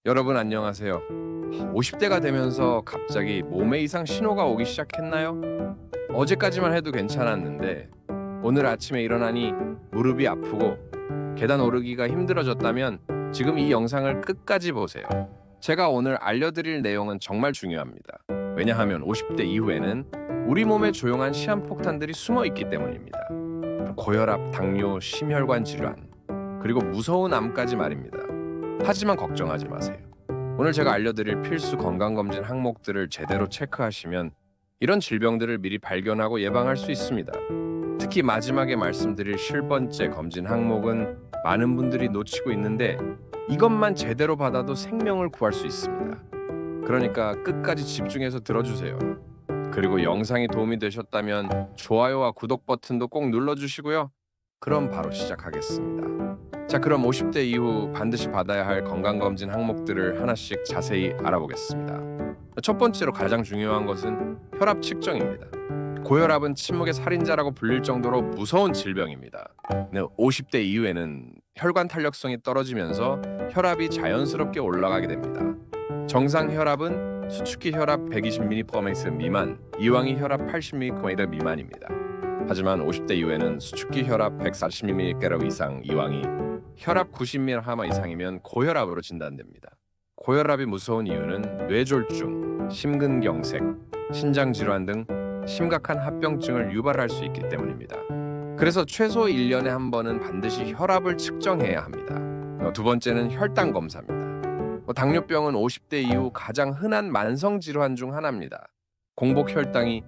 여러분 안녕하세요. 50대가 되면서 갑자기 몸에 이상 신호가 오기 시작했나요? 어제까지만 해도 괜찮았는데 오늘 아침에 일어나니 무릎이 아프고 계단 오르기가 힘들어졌다면 지금 이 영상을 끝까지 보세요. 제가 오늘 알려드릴 내용은 정말 중요합니다. 왜냐하면 50대 이후에는 우리 몸에 조용한 시한폭탄들이 숨어 있기 때문입니다. 고혈압, 당뇨, 심혈관 질환, 그리고 무서운 암까지 말입니다. 하지만 걱정하지 마세요. 오늘 제가 알려드릴 필수 건강검진 항목들을 제대로 체크하시면 이런 질병들을 미리 발견하고 예방할 수 있습니다. 특히 마지막에 말씀드릴 10번째 검진 항목은 많은 분들이 놓치고 있는데 이것만 제대로 받아도 생명을 구할 수 있습니다. 그러니까 끝까지 집중해서 들어주세요. 그리고 영상이 도움이 되셨다면 좋아요와 구독 버튼도 꼭 눌러주시고요. 그럼 바로 시작하겠습니다. 자, 그럼 50대 이후 반드시 받아야 할 건강검진 항목들을 하나씩 자세히 알아보겠습니다. 첫 번째로 가장 중요한 것은 혈압 측정입니다. 고혈압은 침묵의 살인자라고 불릴 정도로 무서운 질병입니다. 50대 이후에는 혈관 탄력성이 떨어지면서 혈압이 자연스럽게 올라가게 됩니다. 정상 혈압은 수축기 혈압 120mg/m 미만, 이왕이 혈압 80mg/m 미만입니다. 하지만 50대 이후에는 수축기 혈압 140mg 이상, 이왕이 혈압 90mg 이상이면 고혈압으로 진단됩니다. 고혈압이 무서운 이유는 뇌졸중, 심근경색, 신장질환 등 심각한 합병증을 유발할 수 있기 때문입니다. 그래서 최소 1년에 한 번은 반드시 혈압을 측정해야 합니다. 두 번째는 혈당 검사입니다. 당뇨병은 50대 이후 가장 흔한 만성 질환 중 하나입니다. 공복 혈당이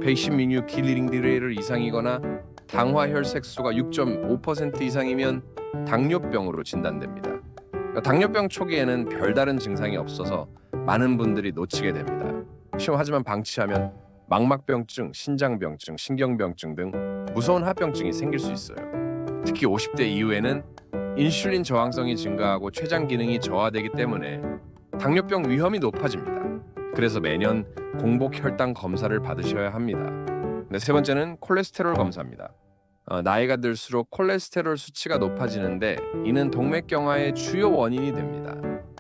120mg/dL 이상이거나 당화 혈색소가 6.5% 이상이면 당뇨병으로 진단됩니다. 당뇨병 초기에는 별다른 증상이 없어서 많은 분들이 놓치게 됩니다. 하지만 방치하면 망막병증, 신장병증, 신경병증 등 무서운 합병증이 생길 수 있어요. 특히 50대 이후에는 인슐린 저항성이 증가하고 췌장 기능이 저하되기 때문에 당뇨병 위험이 높아집니다. 그래서 매년 공복 혈당 검사를 받으셔야 합니다. 세 번째는 콜레스테롤 검사입니다. 나이가 들수록 콜레스테롤 수치가 높아지는데 이는 동맥경화의 주요 원인이 됩니다.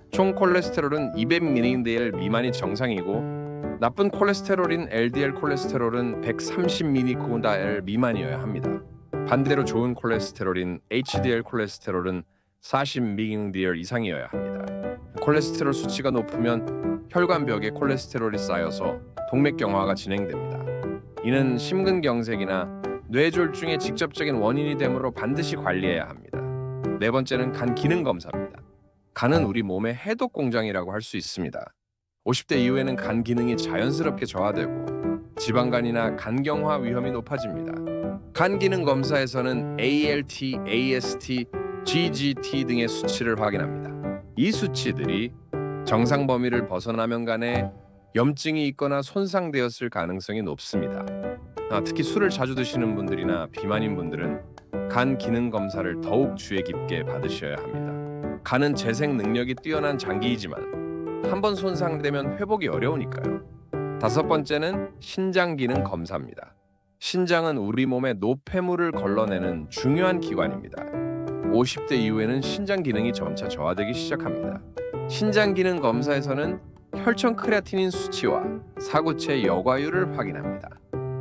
총 콜레스테롤은 200mg/dL 미만이 정상이고 나쁜 콜레스테롤인 LDL 콜레스테롤은 130mg/dL 미만이어야 합니다. 반대로 좋은 콜레스테롤인 HDL 콜레스테롤은 40mg/dL 이상이어야 합니다. 콜레스테롤 수치가 높으면 혈관벽에 콜레스테롤이 쌓여서 동맥경화가 진행됩니다. 이는 심근경색이나 뇌졸중의 직접적인 원인이 되므로 반드시 관리해야 합니다. 네 번째는 간 기능 검사입니다. 간은 우리 몸의 해독 공장이라고 할 수 있습니다. 50대 이후에는 간 기능이 자연스럽게 저하되고 지방간이나 간경화 위험이 높아집니다. 간 기능 검사에서는 ALT, AST, GGT 등의 수치를 확인합니다. 이 수치들이 정상 범위를 벗어나면 간에 염증이 있거나 손상되었을 가능성이 높습니다. 특히 술을 자주 드시는 분들이나 비만인 분들은 간 기능 검사를 더욱 주의 깊게 받으셔야 합니다. 간은 재생 능력이 뛰어난 장기이지만 한번 손상되면 회복이 어려우니까요. 다섯 번째는 신장 기능 검사입니다. 신장은 우리 몸의 노폐물을 걸러내는 중요한 기관입니다. 50대 이후에는 신장 기능이 점차 저하되기 시작합니다. 신장 기능 검사에서는 혈청 크레아티닌 수치와 사구체 여과율을 확인합니다.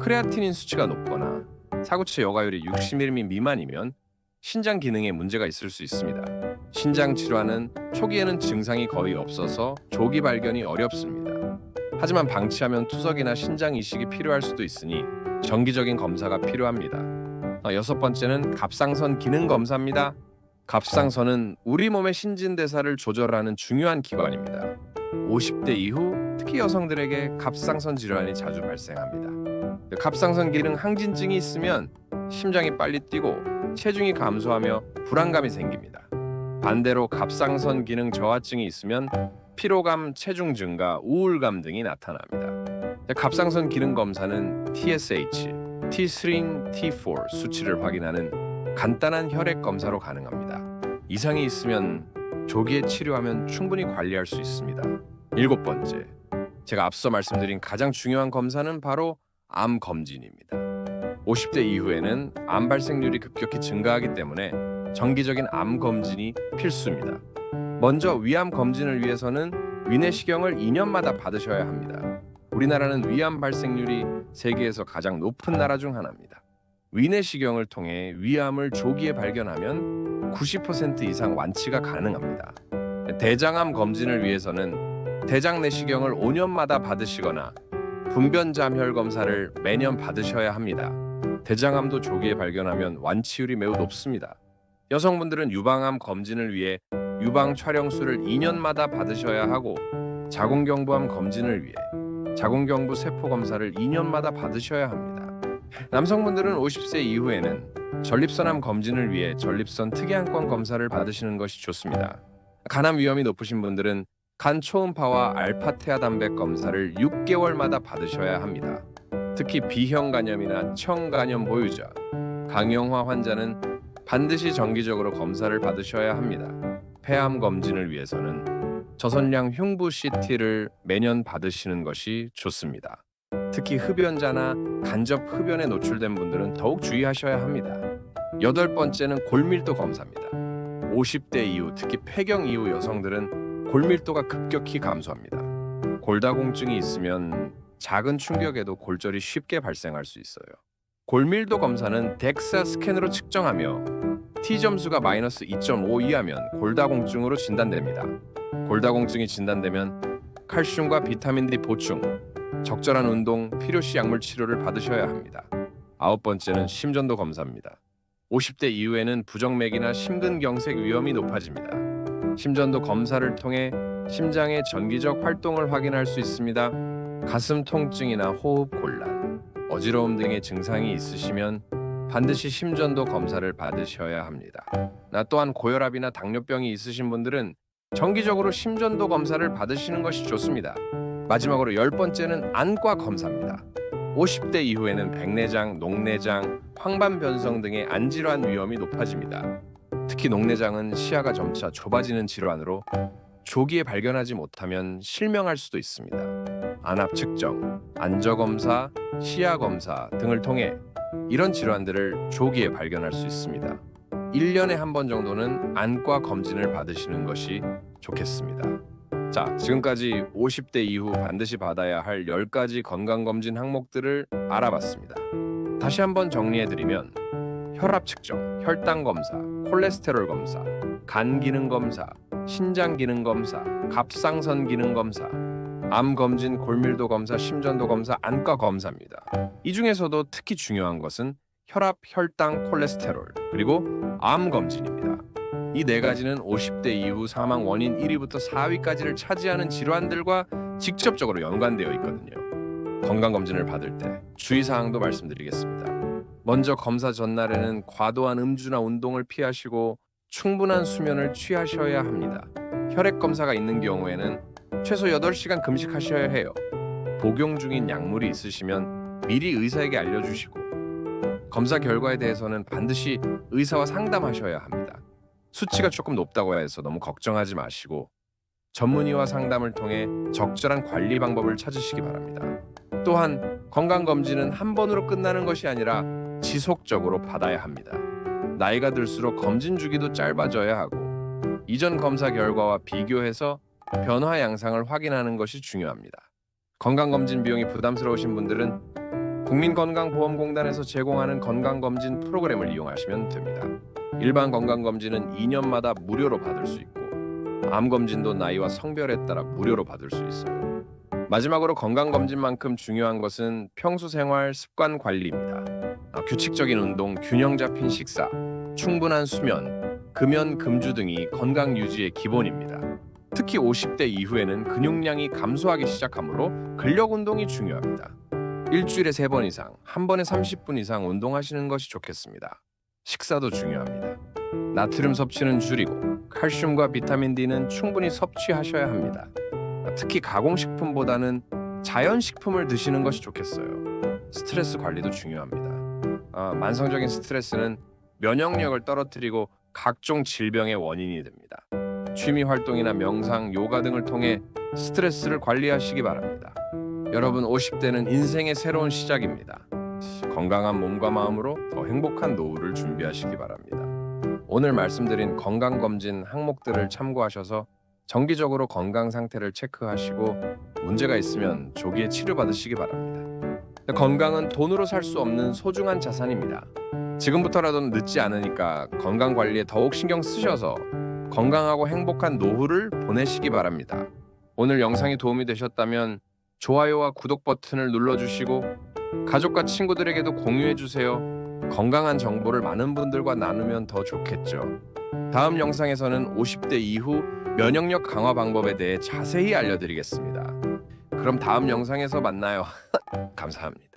크레아티닌 수치가 높거나 사구체 여과율이 60mg 미만이면 신장 기능에 문제가 있을 수 있습니다. 신장 질환은 초기에는 증상이 거의 없어서 조기 발견이 어렵습니다. 하지만 방치하면 투석이나 신장 이식이 필요할 수도 있으니 정기적인 검사가 필요합니다. 여섯 번째는 갑상선 기능 검사입니다. 갑상선은 우리 몸의 신진대사를 조절하는 중요한 기관입니다. 50대 이후 특히 여성들에게 갑상선 질환이 자주 발생합니다. 갑상선 기능 항진증이 있으면 심장이 빨리 뛰고 체중이 감소하며 불안감이 생깁니다. 반대로 갑상선 기능 저하증이 있으면 피로감, 체중 증가, 우울감 등이 나타납니다. 갑상선 기능 검사는 TSH, T3, T4 수치를 확인하는 간단한 혈액 검사로 가능합니다. 이상이 있으면 조기에 치료하면 충분히 관리할 수 있습니다. 일곱 번째, 제가 앞서 말씀드린 가장 중요한 검사는 바로 암 검진입니다. 50대 이후에는 암 발생률이 급격히 증가하기 때문에 정기적인 암 검진이 필수입니다. 먼저 위암 검진을 위해서는 위내시경을 2년마다 받으셔야 합니다. 우리나라는 위암 발생률이 세계에서 가장 높은 나라 중 하나입니다. 위내시경을 통해 위암을 조기에 발견하면 90% 이상 완치가 가능합니다. 대장암 검진을 위해서는 대장 내시경을 5년마다 받으시거나 분변잠혈 검사를 매년 받으셔야 합니다. 대장암도 조기에 발견하면 완치율이 매우 높습니다. 여성분들은 유방암 검진을 위해 유방 촬영술을 2년마다 받으셔야 하고 자궁경부암 검진을 위해 자궁경부 세포 검사를 2년마다 받으셔야 합니다. 남성분들은 50세 이후에는 전립선암 검진을 위해 전립선 특이한권 검사를 받으시는 것이 좋습니다. 간암 위험이 높으신 분들은 간 초음파와 알파테아 단백 검사를 6개월마다 받으셔야 합니다. 특히 B형 간염이나 청 간염 보유자, 강형화 환자는 반드시 정기적으로 검사를 받으셔야 합니다. 폐암 검진을 위해서는 저선량 흉부 CT를 매년 받으시는 것이 좋습니다. 특히 흡연자나 간접 흡연에 노출된 분들은 더욱 주의하셔야 합니다. 8번째는 골밀도 검사입니다. 50대 이후, 특히 폐경 이후 여성들은 골밀도가 급격히 감소합니다. 골다공증이 있으면 작은 충격에도 골절이 쉽게 발생할 수 있어요. 골밀도 검사는 덱사 스캔으로 측정하며 T점수가 마이너스 2.5 이하면 골다공증으로 진단됩니다. 골다공증이 진단되면 칼슘과 비타민 D 보충, 적절한 운동, 필요시 약물 치료를 받으셔야 합니다. 9번째는 심전도 검사입니다. 50대 이후에는 부정맥이나 심근경색 위험이 높아집니다. 심전도 검사를 통해 심장의 전기적 활동을 확인할 수 있습니다. 가슴 통증이나 호흡 곤란, 어지러움 등의 증상이 있으시면 반드시 심전도 검사를 받으셔야 합니다. 또한 고혈압이나 당뇨병이 있으신 분들은 정기적으로 심전도 검사를 받으시는 것이 좋습니다. 마지막으로 10번째는 안과 검사입니다. 50대 이후에는 백내장, 녹내장, 황반변성 등의 안질환 위험이 높아집니다. 특히 녹내장은 시야가 점차 좁아지는 질환으로 조기에 발견하지 못하면 실명할 수도 있습니다. 안압 측정, 안저검사, 시야검사 등을 통해 이런 질환들을 조기에 발견할 수 있습니다. 1년에 한 번 정도는 안과 검진을 받으시는 것이 좋겠습니다. 자, 지금까지 50대 이후 반드시 받아야 할 10가지 건강검진 항목들을 알아봤습니다. 다시 한번 정리해드리면 혈압 측정, 혈당 검사, 콜레스테롤 검사, 간 기능 검사, 신장 기능 검사, 갑상선 기능 검사, 암 검진, 골밀도 검사, 심전도 검사, 안과 검사입니다. 이 중에서도 특히 중요한 것은 혈압, 혈당, 콜레스테롤, 그리고 암 검진입니다. 이 4가지는 50대 이후 사망 원인 1위부터 4위까지를 차지하는 질환들과 직접적으로 연관되어 있거든요. 건강검진을 받을 때 주의사항도 말씀드리겠습니다. 먼저 검사 전날에는 과도한 음주나 운동을 피하시고 충분한 수면을 취하셔야 합니다. 혈액 검사가 있는 경우에는 최소 8시간 금식하셔야 해요. 복용 중인 약물이 있으시면 미리 의사에게 알려주시고 검사 결과에 대해서는 반드시 의사와 상담하셔야 합니다. 수치가 조금 높다고 해서 너무 걱정하지 마시고 전문의와 상담을 통해 적절한 관리 방법을 찾으시기 바랍니다. 또한 건강검진은 한 번으로 끝나는 것이 아니라 지속적으로 받아야 합니다. 나이가 들수록 검진 주기도 짧아져야 하고 이전 검사 결과와 비교해서 변화 양상을 확인하는 것이 중요합니다. 건강검진 비용이 부담스러우신 분들은 국민건강보험공단에서 제공하는 건강검진 프로그램을 이용하시면 됩니다. 일반 건강검진은 2년마다 무료로 받을 수 있고 암검진도 나이와 성별에 따라 무료로 받을 수 있어요. 마지막으로 건강검진만큼 중요한 것은 평소 생활 습관 관리입니다. 규칙적인 운동, 균형 잡힌 식사, 충분한 수면, 금연, 금주 등이 건강 유지의 기본입니다. 특히 50대 이후에는 근육량이 감소하기 시작하므로 근력 운동이 중요합니다. 일주일에 3번 이상, 한 번에 30분 이상 운동하시는 것이 좋겠습니다. 식사도 중요합니다. 나트륨 섭취는 줄이고 칼슘과 비타민 D는 충분히 섭취하셔야 합니다. 특히 가공식품보다는 자연식품을 드시는 것이 좋겠어요. 스트레스 관리도 중요합니다. 만성적인 스트레스는 면역력을 떨어뜨리고 각종 질병의 원인이 됩니다. 취미 활동이나 명상, 요가 등을 통해 스트레스를 관리하시기 바랍니다. 여러분, 50대는 인생의 새로운 시작입니다. 건강한 몸과 마음으로 더 행복한 노후를 준비하시기 바랍니다. 오늘 말씀드린 건강검진 항목들을 참고하셔서 정기적으로 건강 상태를 체크하시고 문제가 있으면 조기에 치료받으시기 바랍니다. 건강은 돈으로 살 수 없는 소중한 자산입니다. 지금부터라도 늦지 않으니까 건강 관리에 더욱 신경 쓰셔서 건강하고 행복한 노후를 보내시기 바랍니다. 오늘 영상이 도움이 되셨다면 좋아요와 구독 버튼을 눌러주시고 가족과 친구들에게도 공유해주세요. 건강한 정보를 많은 분들과 나누면 더 좋겠죠. 다음 영상에서는 50대 이후 면역력 강화 방법에 대해 자세히 알려드리겠습니다. 그럼 다음 영상에서 만나요. 감사합니다.